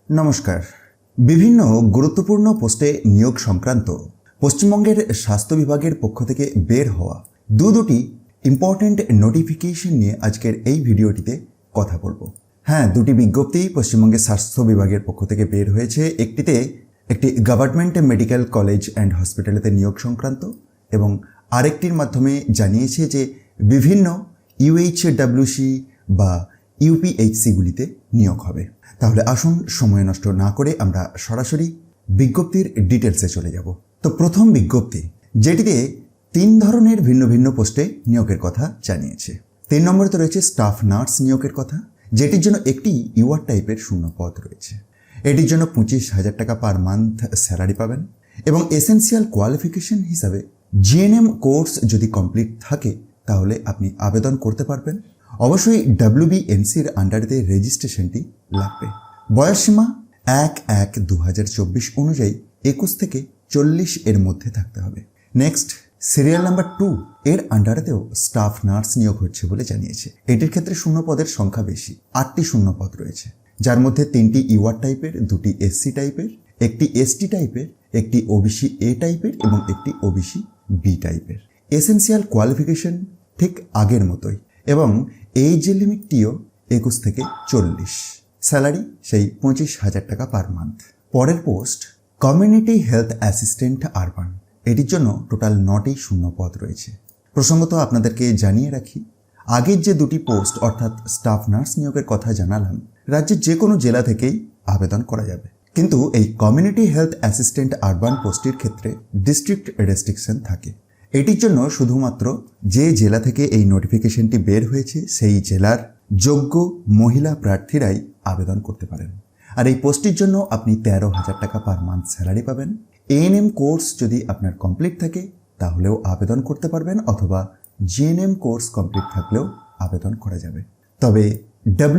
নমস্কার। বিভিন্ন গুরুত্বপূর্ণ পোস্টে নিয়োগ সংক্রান্ত পশ্চিমবঙ্গের স্বাস্থ্য বিভাগের পক্ষ থেকে বের হওয়া দুটি ইম্পর্ট্যান্ট নোটিফিকেশন নিয়ে আজকের এই ভিডিওটিতে কথা বলবো। হ্যাঁ, দুটি বিজ্ঞপ্তি পশ্চিমবঙ্গের স্বাস্থ্য বিভাগের পক্ষ থেকে বের হয়েছে। একটিতে একটি গভর্নমেন্ট মেডিকেল কলেজ অ্যান্ড হসপিটালেতে নিয়োগ সংক্রান্ত এবং আরেকটির মাধ্যমে জানিয়েছে যে বিভিন্ন ইউএইচডব্লিউসি বা ইউপিএইচসিগুলিতে নিয়োগ হবে। তাহলে আসুন সময় নষ্ট না করে আমরা সরাসরি বিজ্ঞপ্তির ডিটেলসে চলে যাব। তো প্রথম বিজ্ঞপ্তি, যেটিতে 3 ধরনের ভিন্ন ভিন্ন পোস্টে নিয়োগের কথা জানিয়েছে। 3 নম্বরে তো রয়েছে স্টাফ নার্স নিয়োগের কথা, যেটির জন্য একটি ইউআর টাইপের শূন্য পদ রয়েছে। এটির জন্য 25,000 টাকা পার মান্থ স্যালারি পাবেন এবং এসেনশিয়াল কোয়ালিফিকেশন হিসাবে জিএনএম কোর্স যদি কমপ্লিট থাকে তাহলে আপনি আবেদন করতে পারবেন। অবশ্যই WBNCর আন্ডারেতে রেজিস্ট্রেশনটি লাগবে। বয়সসীমা 1/1/2024 অনুযায়ী 21 থেকে 40 এর মধ্যে থাকতে হবে। নেক্সট, সিরিয়াল নাম্বার 2 এর আন্ডারেতেও স্টাফ নার্স নিয়োগ হচ্ছে বলে জানিয়েছে। এটির ক্ষেত্রে শূন্য পদের সংখ্যা বেশি, 8টি শূন্য পদ রয়েছে, যার মধ্যে 3টি ইউআর টাইপের, 2টি এসসি টাইপের, একটি এসটি টাইপের, একটি ওবিসি এ টাইপের এবং একটি ওবিসি বি টাইপের। এসেনশিয়াল কোয়ালিফিকেশন ঠিক আগের মতোই এবং এজ লিমিটটিও 21 থেকে 40। স্যালারি সেই 25,000 টাকা পার মান্থ। পরের post community health assistant urban. এটির জন্য টোটাল 9টি শূন্য পদ রয়েছে। প্রসঙ্গত আপনাদেরকে জানিয়ে রাখি, আগের যে দুটি পোস্ট অর্থাৎ স্টাফ নার্স নিয়োগের কথা জানালাম, রাজ্যের যে কোনো জেলা থেকেই আবেদন করা যাবে। কিন্তু এই কমিউনিটি হেলথ অ্যাসিস্ট্যান্ট আরবান পোস্টটির ক্ষেত্রে ডিস্ট্রিক্ট রেস্ট্রিকশন থাকে। এটির জন্য শুধুমাত্র যে জেলা থেকে এই নোটিফিকেশনটি বের হয়েছে সেই জেলার যোগ্য মহিলা প্রার্থীরাই আবেদন করতে পারেন। আর এই পোস্টটির জন্য আপনি 13,000 টাকা পার মান্থ স্যালারি পাবেন। এএনএম কোর্স যদি আপনার কমপ্লিট থাকে তাহলেও আবেদন করতে পারবেন, অথবা জিএনএম কোর্স কমপ্লিট থাকলেও আবেদন করা যাবে। তবে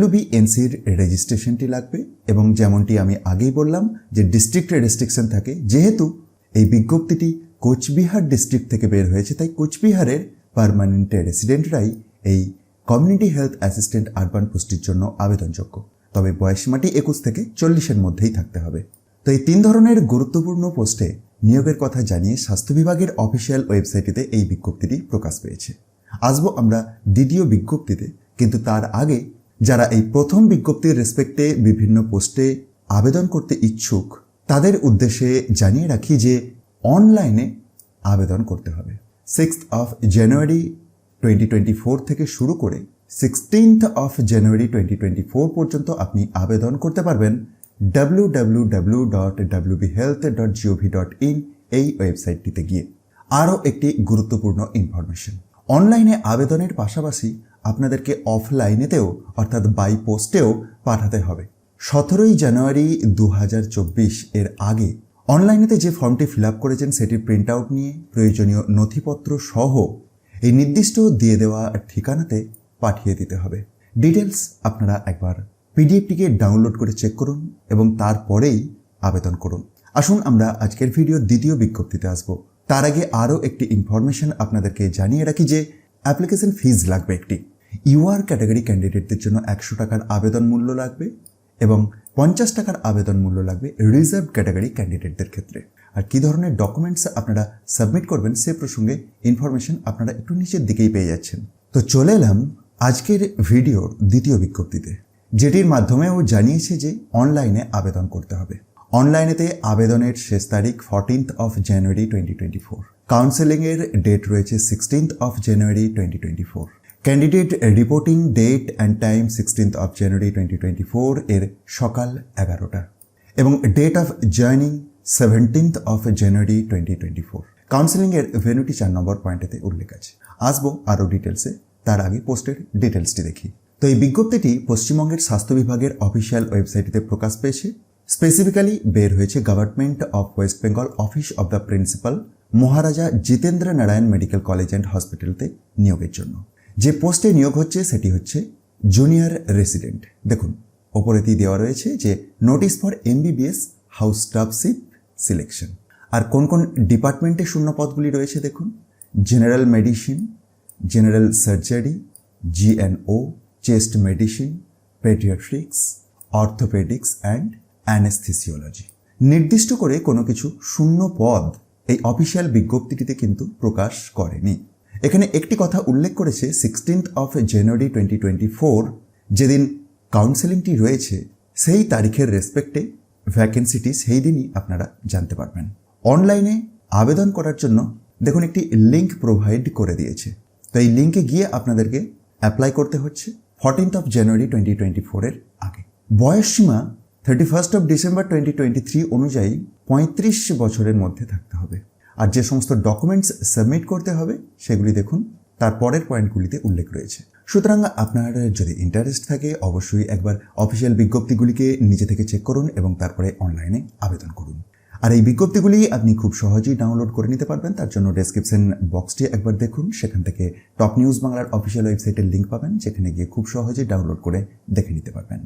WBNCর রেজিস্ট্রেশনটি লাগবে এবং যেমনটি আমি আগেই বললাম যে ডিস্ট্রিক্ট রেস্ট্রিকশন থাকে। যেহেতু এই বিজ্ঞপ্তিটি কোচবিহার ডিস্ট্রিক্ট থেকে বের হয়েছে, তাই কোচবিহারের পার্মানেন্ট রেসিডেন্টরাই এই কমিউনিটি হেলথ অ্যাসিস্ট্যান্ট আরবান পোস্টের জন্য আবেদনযোগ্য। তবে বয়সসীমাটি 21 থেকে 40-এর মধ্যেই থাকতে হবে। তো এই 3 ধরনের গুরুত্বপূর্ণ পোস্টে নিয়োগের কথা জানিয়ে স্বাস্থ্য বিভাগের অফিসিয়াল ওয়েবসাইটে এই বিজ্ঞপ্তিটি প্রকাশ পেয়েছে। আসবো আমরা দ্বিতীয় বিজ্ঞপ্তিতে, কিন্তু তার আগে যারা এই প্রথম বিজ্ঞপ্তির রেসপেক্টে বিভিন্ন পোস্টে আবেদন করতে ইচ্ছুক তাদের উদ্দেশ্যে জানিয়ে রাখি যে অনলাইনে আবেদন করতে হবে। 6th of January 2024 থেকে শুরু করে 16th of January 2024 পর্যন্ত আপনি আবেদন করতে পারবেন www.wbhealth.gov.in এই ওয়েবসাইটটিতে গিয়ে। আরও একটি গুরুত্বপূর্ণ ইনফরমেশন, অনলাইনে আবেদনের পাশাপাশি আপনাদেরকে অফলাইনেতেও অর্থাৎ বাই পোস্টেও পাঠাতে হবে। 17ই জানুয়ারি 2024 এর আগে অনলাইনেতে যে ফর্মটি ফিল আপ করেছেন সেটির প্রিন্ট আউট নিয়ে প্রয়োজনীয় নথিপত্র সহ এই নির্দিষ্ট দিয়ে দেওয়া ঠিকানাতে পাঠিয়ে দিতে হবে। ডিটেলস আপনারা একবার পিডিএফটিকে ডাউনলোড করে চেক করুন এবং তারপরেই আবেদন করুন। আসুন আমরা আজকের ভিডিওর দ্বিতীয় বিজ্ঞপ্তিতে আসব। তার আগে আরও একটি ইনফরমেশন আপনাদেরকে জানিয়ে রাখি যে অ্যাপ্লিকেশন ফিজ লাগবে একটি। ইউআর ক্যাটাগরি ক্যান্ডিডেটদের জন্য 100 টাকার আবেদন মূল্য লাগবে এবং 50 টাকার আবেদন মূল্য লাগবে রিজার্ভ ক্যাটাগরি ক্যান্ডিডেটদের ক্ষেত্রে। আর কী ধরনের ডকুমেন্টস আপনারা সাবমিট করবেন সে প্রসঙ্গে ইনফরমেশন আপনারা একটু নিচের দিকেই পেয়ে যাচ্ছেন। তো চলে এলাম আজকের ভিডিওর দ্বিতীয় বিজ্ঞপ্তিতে, যেটির মাধ্যমেও জানিয়েছে যে অনলাইনে আবেদন করতে হবে। অনলাইনেতে আবেদনের শেষ তারিখ 14th of January 2024। কাউন্সেলিংয়ের ডেট রয়েছে 16th of January 2024। Candidate reporting date and time 16th of January 2024 এর সকাল 11টা এবং date of joining 17th of January 2024। কাউন্সেলিংয়ের ভেন্যুটি 4 নম্বর পয়েন্টেতে উল্লেখ আছে। আসবো আরও ডিটেলসে, তার আগে পোস্টের ডিটেলসটি দেখি। তো এই বিজ্ঞপ্তিটি পশ্চিমবঙ্গের স্বাস্থ্য বিভাগের অফিসিয়াল ওয়েবসাইটে প্রকাশ পেয়েছে। স্পেসিফিক্যালি বের হয়েছে government of West Bengal office of the principal Maharaja Jitendra Narayan medical college and হসপিটালতে নিয়োগের জন্য। যে পোস্টে নিয়োগ হচ্ছে সেটি হচ্ছে জুনিয়র রেসিডেন্ট। দেখুন ওপরেতেই দেওয়া রয়েছে যে notice for MBBS house staffship selection. আর কোন কোন ডিপার্টমেন্টে শূন্য পদগুলি রয়েছে দেখুন, general medicine, general surgery, GNO, chest medicine, paediatrics, orthopaedics and anaesthesiology. নির্দিষ্ট করে কোনো কিছু শূন্য পদ এই অফিসিয়াল বিজ্ঞপ্তিটিতে কিন্তু প্রকাশ করেনি। এখানে একটি কথা উল্লেখ করেছে 16 জানুয়ারি 2024, যেদিন কাউন্সেলিংটি রয়েছে সেই তারিখের রেসপেক্টে ভ্যাকেন্সিটি সেই দিনই আপনারা জানতে পারবেন। অনলাইনে আবেদন করার জন্য দেখুন একটি লিঙ্ক প্রোভাইড করে দিয়েছে। তো এই লিঙ্কে গিয়ে আপনাদেরকে অ্যাপ্লাই করতে হচ্ছে 14 জানুয়ারি 2024 আগে। বয়সসীমা 31 ডিসেম্বর 2023 অনুযায়ী 35 বছরের মধ্যে থাকতে হবে। আর যে সমস্ত ডকুমেন্টস সাবমিট করতে হবে সেগুলি দেখুন তার পরের পয়েন্টগুলিতে উল্লেখ রয়েছে। সুতরাং আপনার যদি ইন্টারেস্ট থাকে অবশ্যই একবার অফিসিয়াল বিজ্ঞপ্তিগুলিকে নিজে থেকে চেক করুন এবং তারপরে অনলাইনে আবেদন করুন। আর এই বিজ্ঞপ্তিগুলি আপনি খুব সহজেই ডাউনলোড করে নিতে পারবেন। তার জন্য ডেসক্রিপশন বক্সটি একবার দেখুন, সেখান থেকে টপ নিউজ বাংলার অফিসিয়াল ওয়েবসাইটের লিঙ্ক পাবেন, যেখানে গিয়ে খুব সহজেই ডাউনলোড করে দেখে নিতে পারবেন।